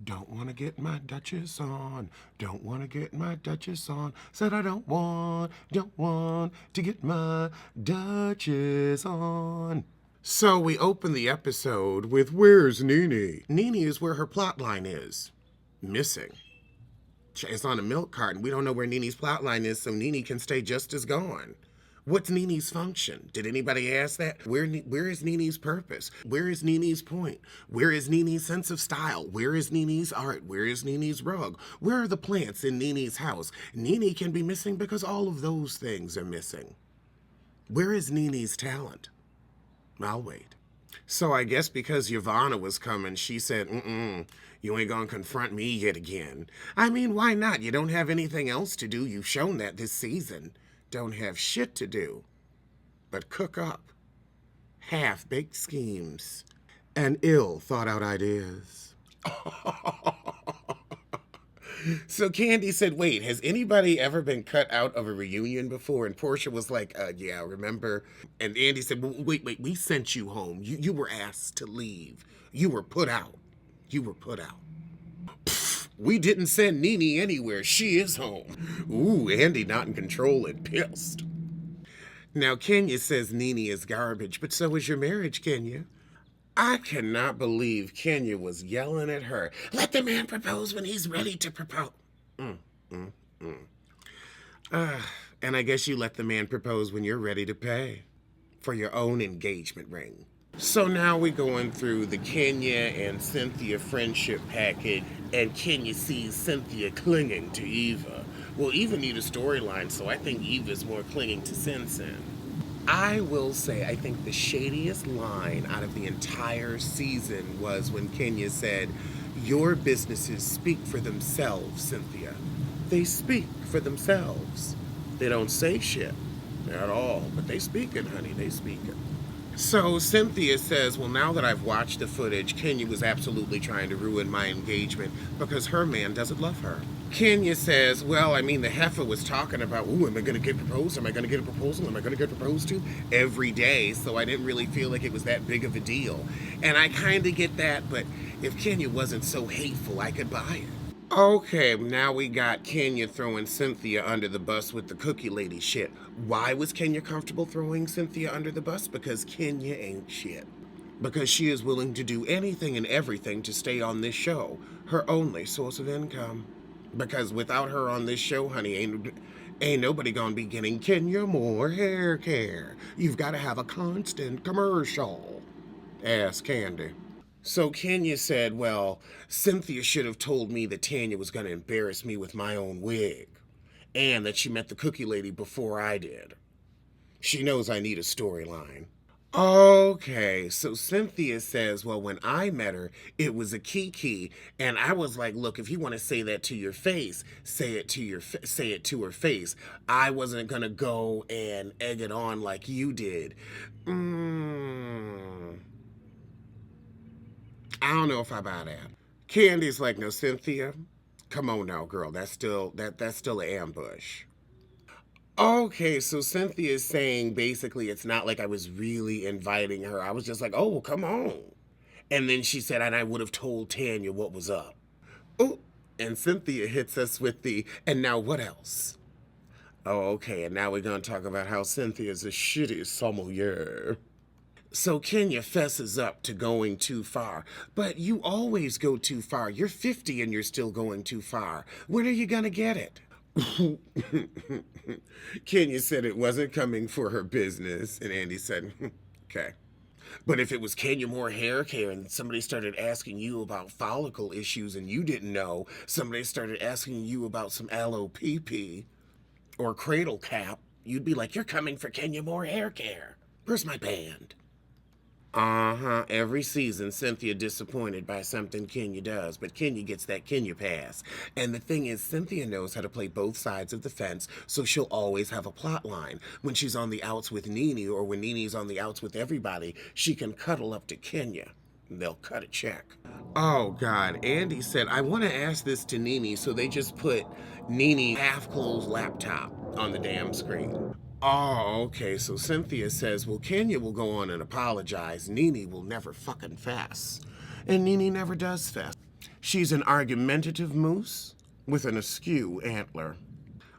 Don't want to get my Duchess on. Don't want to get my Duchess on. Said I don't want to get my Duchess on. So we open the episode with Where's Nene? Nene is where her plot line is. Missing. It's on a milk carton. We don't know where Nene's plot line is, so Nene can stay just as gone. What's Nene's function? Did anybody ask that? Where is Nene's purpose? Where is Nene's point? Where is Nene's sense of style? Where is Nene's art? Where is Nene's rug? Where are the plants in Nene's house? Nene can be missing because all of those things are missing. Where is Nene's talent? I'll wait. So I guess because Yavanna was coming, she said, you ain't gonna confront me yet again. I mean, why not? You don't have anything else to do. You've shown that this season. Don't have shit to do but cook up half-baked schemes and ill-thought-out ideas. So Candy said, wait, has anybody ever been cut out of a reunion before? And Portia was like, yeah, remember? And Andy said, well, wait, we sent you home. You were asked to leave. You were put out. You were put out. Pfft, we didn't send Nene anywhere. She is home. Ooh, Andy not in control and pissed. Now, Kenya says Nene is garbage, but so is your marriage, Kenya. I cannot believe Kenya was yelling at her. Let the man propose when he's ready to propose. And I guess you let the man propose when you're ready to pay for your own engagement ring. So now we're going through the Kenya and Cynthia friendship package, and Kenya sees Cynthia clinging to Eva. Well, Eva need a storyline, so I think Eva is more clinging to Sin Sin. I will say, I think the shadiest line out of the entire season was when Kenya said, your businesses speak for themselves, Cynthia. They speak for themselves. They don't say shit at all, but they speaking, honey, they speaking. So Cynthia says, well, now that I've watched the footage, Kenya was absolutely trying to ruin my engagement because her man doesn't love her. Kenya says, well, I mean, the heifer was talking about, ooh, am I going to get proposed? Am I going to get a proposal? Am I going to get proposed to? Every day, so I didn't really feel like it was that big of a deal. And I kind of get that, but if Kenya wasn't so hateful, I could buy it. Okay, now we got Kenya throwing Cynthia under the bus with the cookie lady shit. Why was Kenya comfortable throwing Cynthia under the bus? Because Kenya ain't shit. Because she is willing to do anything and everything to stay on this show, her only source of income. Because without her on this show, honey, ain't nobody gonna be getting Kenya more hair care. You've got to have a constant commercial. Ask Candy. So Kenya said, well, Cynthia should have told me that Tanya was going to embarrass me with my own wig, and that she met the cookie lady before I did. She knows I need a storyline. Okay, so Cynthia says, well, when I met her, it was a kiki, and I was like, look, if you want to say that to your face, say it to her face. I wasn't going to go and egg it on like you did. I don't know if I buy that. Candy's like, no, Cynthia, come on now, girl. That's still an ambush. Okay, so Cynthia is saying basically it's not like I was really inviting her. I was just like, oh, come on. And then she said, and I would have told Tanya what was up. Oh, and Cynthia hits us with the, and now what else? Oh, okay, and now we're going to talk about how Cynthia's a shitty sommelier. So Kenya fesses up to going too far. But you always go too far. You're 50 and you're still going too far. When are you going to get it? Kenya said it wasn't coming for her business. And Andy said, okay. But if it was Kenya Moore hair care and somebody started asking you about follicle issues and you didn't know, somebody started asking you about some alopecia or cradle cap, you'd be like, you're coming for Kenya Moore hair care. Where's my band? Every season, Cynthia disappointed by something Kenya does, but Kenya gets that Kenya pass. And the thing is, Cynthia knows how to play both sides of the fence, so she'll always have a plot line. When she's on the outs with Nene, or when Nene's on the outs with everybody, she can cuddle up to Kenya. They'll cut a check. Oh, God. Andy said, I want to ask this to Nene, so they just put Nene's half-closed laptop on the damn screen. Oh, okay, so Cynthia says, well, Kenya will go on and apologize. Nene will never fucking fess. And Nene never does fess. She's an argumentative moose with an askew antler.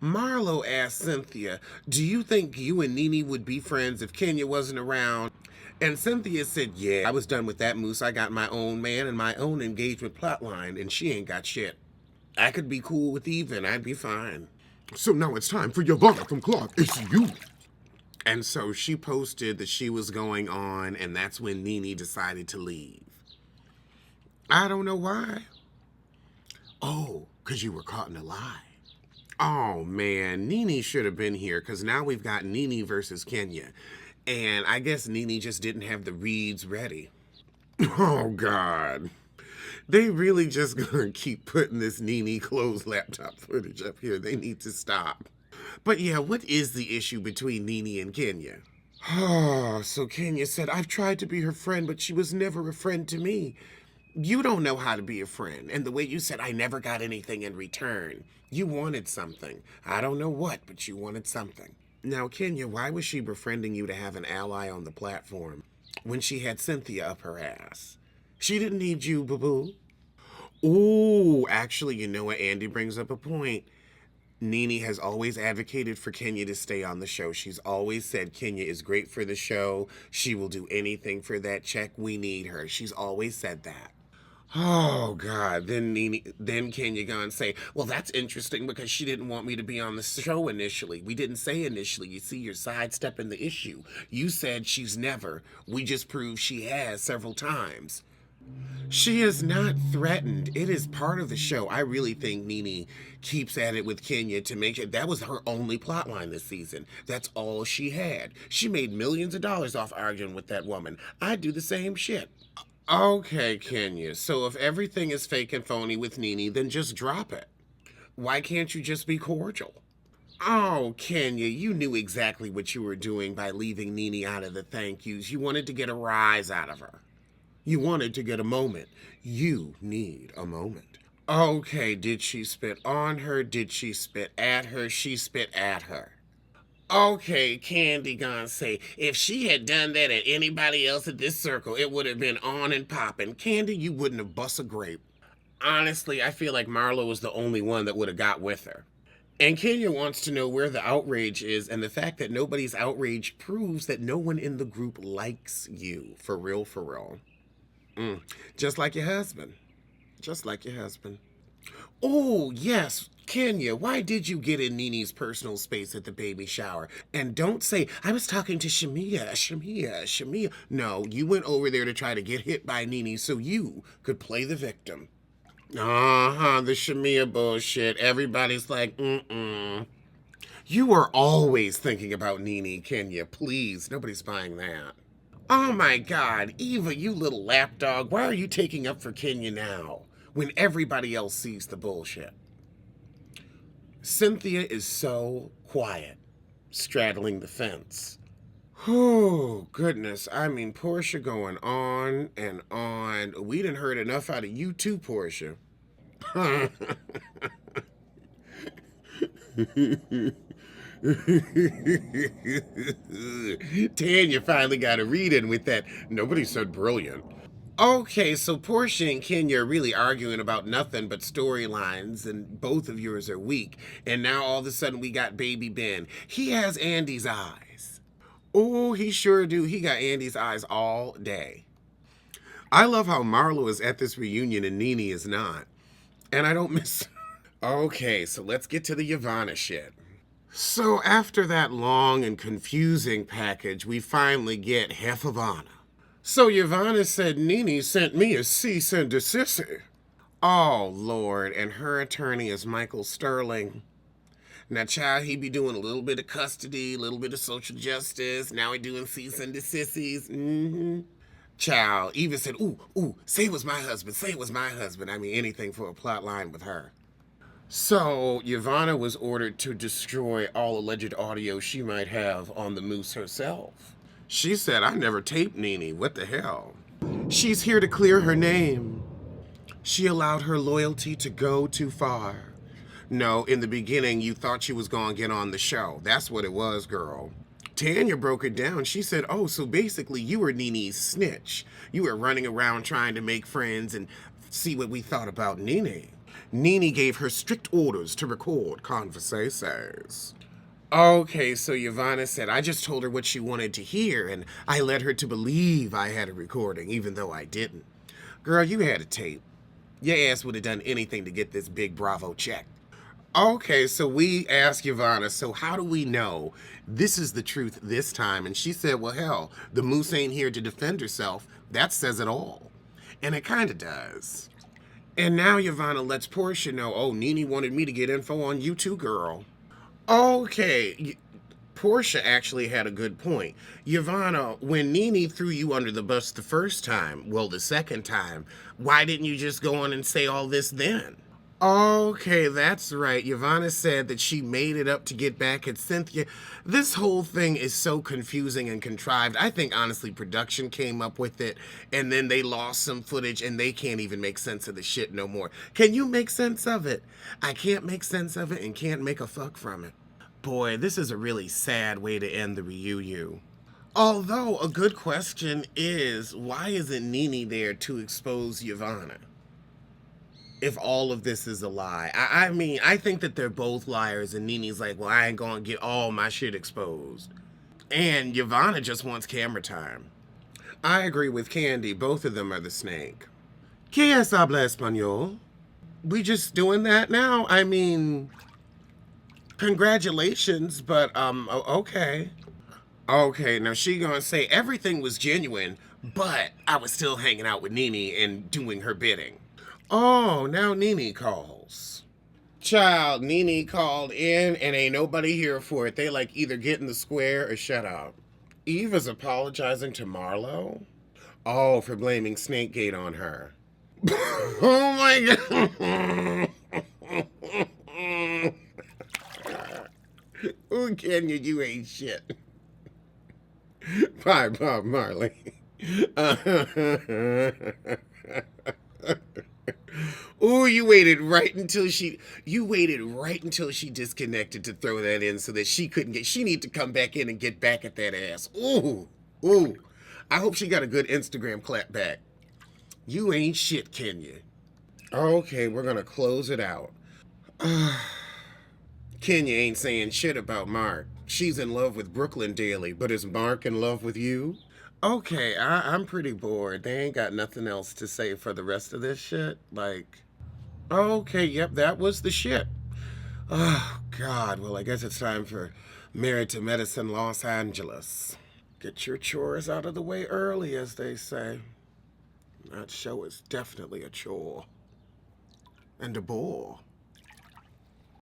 Marlo asked Cynthia, do you think you and Nene would be friends if Kenya wasn't around? And Cynthia said, yeah, I was done with that moose. I got my own man and my own engagement plotline, and she ain't got shit. I could be cool with Eva, and I'd be fine. So now it's time for Yvonne from Clark. It's you. And so she posted that she was going on, and that's when Nene decided to leave. I don't know why. Oh, because you were caught in a lie. Oh, man, Nene should have been here, because now we've got Nene versus Kenya. And I guess Nene just didn't have the reads ready. Oh, God. They really just gonna keep putting this Nene closed laptop footage up here. They need to stop. But yeah, what is the issue between Nene and Kenya? Oh, so Kenya said, I've tried to be her friend, but she was never a friend to me. You don't know how to be a friend. And the way you said, I never got anything in return. You wanted something. I don't know what, but you wanted something. Now, Kenya, why was she befriending you to have an ally on the platform when she had Cynthia up her ass? She didn't need you, boo-boo. Ooh, actually, you know what? Andy brings up a point. Nene has always advocated for Kenya to stay on the show. She's always said Kenya is great for the show. She will do anything for that check. We need her. She's always said that. Oh, God. Then Kenya gonna say, well, that's interesting because she didn't want me to be on the show initially. We didn't say initially. You see, you're sidestepping the issue. You said she's never. We just proved she has several times. She is not threatened. It is part of the show. I really think Nene keeps at it with Kenya to make sure that was her only plot line this season. That's all she had. She made millions of dollars off arguing with that woman. I'd do the same shit. Okay, Kenya, so if everything is fake and phony with Nene, then just drop it. Why can't you just be cordial? Oh, Kenya, you knew exactly what you were doing by leaving Nene out of the thank yous. You wanted to get a rise out of her. You wanted to get a moment. You need a moment. Okay, did she spit on her? Did she spit at her? She spit at her. Okay, Candy gonna say, if she had done that at anybody else at this circle, it would have been on and popping. Candy, you wouldn't have bust a grape. Honestly, I feel like Marlo was the only one that would have got with her. And Kenya wants to know where the outrage is, and the fact that nobody's outraged proves that no one in the group likes you. For real, for real. Just like your husband. Just like your husband. Oh, yes. Kenya, why did you get in Nene's personal space at the baby shower? And don't say, I was talking to Shamia. No, you went over there to try to get hit by Nene so you could play the victim. Uh-huh, the Shamia bullshit. Everybody's like, You are always thinking about Nene, Kenya. Please, nobody's buying that. Oh my God, Eva, you little lapdog. Why are you taking up for Kenya now when everybody else sees the bullshit? Cynthia is so quiet, straddling the fence. Oh, goodness. I mean, Portia going on and on. We done heard enough out of you too, Portia. Tanya finally got a read in with that. Nobody said brilliant. Okay, so Portia and Kenya are really arguing about nothing but storylines, and both of yours are weak. And now all of a sudden we got Baby Ben. He has Andy's eyes. Oh, he sure do. He got Andy's eyes all day. I love how Marlo is at this reunion and Nene is not. And I don't miss... Okay, so let's get to the Yvonne shit. So after that long and confusing package, we finally get Hefavana. So Yvonne said Nene sent me a cease and desist. Oh, Lord, and her attorney is Michael Sterling. Now, child, he be doing a little bit of custody, a little bit of social justice. Now he doing cease and desists. Child, Eva said, ooh, say it was my husband, say it was my husband. I mean, anything for a plot line with her. So, Yvonne was ordered to destroy all alleged audio she might have on the moose herself. She said, I never taped Nene. What the hell? She's here to clear her name. She allowed her loyalty to go too far. No, in the beginning, you thought she was going to get on the show. That's what it was, girl. Tanya broke it down. She said, oh, so basically you were Nene's snitch. You were running around trying to make friends and see what we thought about Nene. Nene gave her strict orders to record conversations. Okay, so Yvonne said, I just told her what she wanted to hear, and I led her to believe I had a recording, even though I didn't. Girl, you had a tape. Your ass would have done anything to get this big Bravo check. Okay, so we asked Yvonne, so how do we know this is the truth this time? And she said, well, hell, the moose ain't here to defend herself. That says it all. And it kind of does. And now Yvonne lets Portia know, oh, Nene wanted me to get info on you too, girl. Okay, Portia actually had a good point. Yvonne, when Nene threw you under the bus the first time, well, the second time, why didn't you just go on and say all this then? Okay, that's right. Yvonne said that she made it up to get back at Cynthia. This whole thing is so confusing and contrived. I think, honestly, production came up with it, and then they lost some footage, and they can't even make sense of the shit no more. Can you make sense of it? I can't make sense of it and can't make a fuck from it. Boy, this is a really sad way to end the reunion. Although, a good question is, why isn't Nene there to expose Yvonne? If all of this is a lie. I mean, I think that they're both liars, and Nene's like, well, I ain't gonna get all my shit exposed. And Yvonne just wants camera time. I agree with Candy. Both of them are the snake. ¿Qué es habla español? We just doing that now? I mean, congratulations, but, okay. Okay, now she gonna say everything was genuine, but I was still hanging out with Nene and doing her bidding. Oh, now Nene calls. Child, Nene called in and ain't nobody here for it. They like either get in the square or shut up. Eva's apologizing to Marlo? Oh, for blaming Snakegate on her. Oh my god. Ooh, Kenya, you ain't shit. Bye, Bob Marley. Ooh, you waited right until she disconnected to throw that in so that she couldn't get, she need to come back in and get back at that ass. Ooh, ooh. I hope she got a good Instagram clap back. You ain't shit, Kenya. Okay, we're gonna close it out. Kenya ain't saying shit about Mark. She's in love with Brooklyn Daily, but is Mark in love with you? Okay, I'm pretty bored. They ain't got nothing else to say for the rest of this shit. Like, okay, yep, that was the shit. Oh, God. Well, I guess it's time for Married to Medicine Los Angeles. Get your chores out of the way early, as they say. That show is definitely a chore. And a bore.